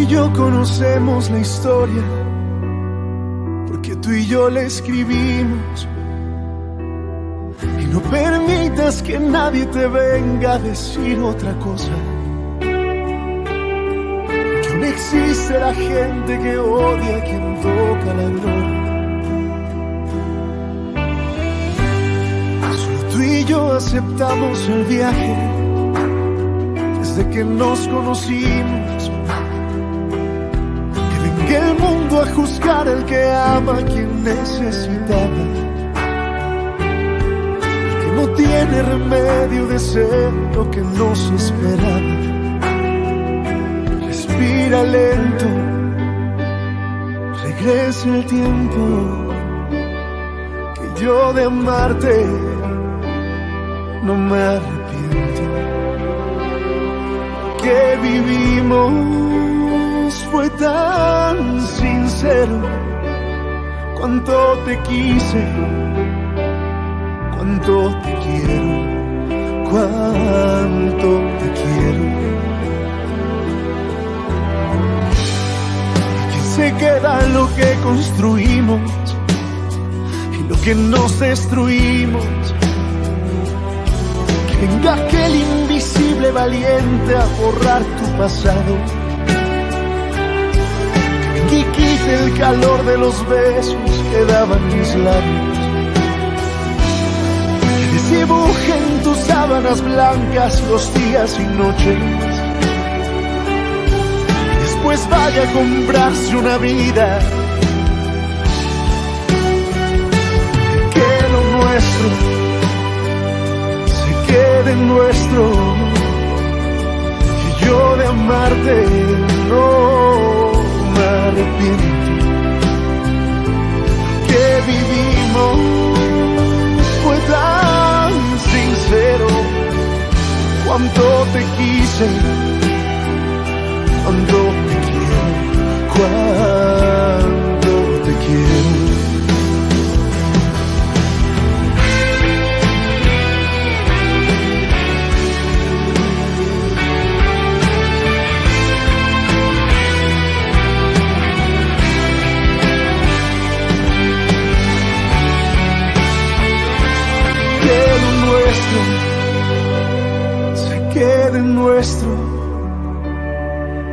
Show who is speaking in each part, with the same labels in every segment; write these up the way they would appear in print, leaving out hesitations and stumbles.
Speaker 1: y yo conocemos la historia, porque tú y yo la escribimos. Y no permitas que nadie te venga a decir otra cosa, que aún existe la gente que odia a quien toca la gloria. Solo tú y yo aceptamos el viaje desde que nos conocimos. Que venga el mundo a juzgar al que ama a quien necesitaba. No tiene remedio de ser lo que nos esperaba. Respira lento, regresa el tiempo, que yo de amarte no me arrepiento. Que vivimos fue tan sincero, cuánto te quise, cuánto te quiero, cuánto te quiero. Y que se queda lo que construimos y lo que nos destruimos. Que venga aquel invisible valiente a borrar tu pasado. Que quite el calor de los besos que daban mis labios. Dibuje en tus sábanas blancas los días y noches. Y después vaya a comprarse una vida. Que lo nuestro se quede nuestro. Y yo de amarte no me arrepiento. Que vivimos fue tan sincero, cuánto te quise, cuánto te quiero, cuánto te quiero. Se quede nuestro,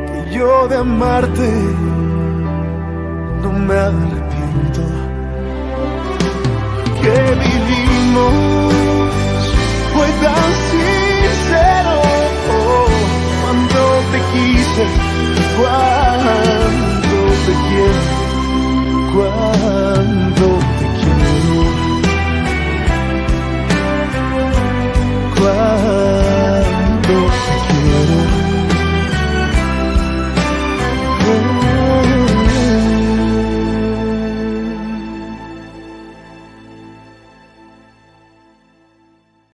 Speaker 1: que yo de amarte no me arrepiento. Que vivimos fue tan sincero, cuando te quise, cuando te quiero,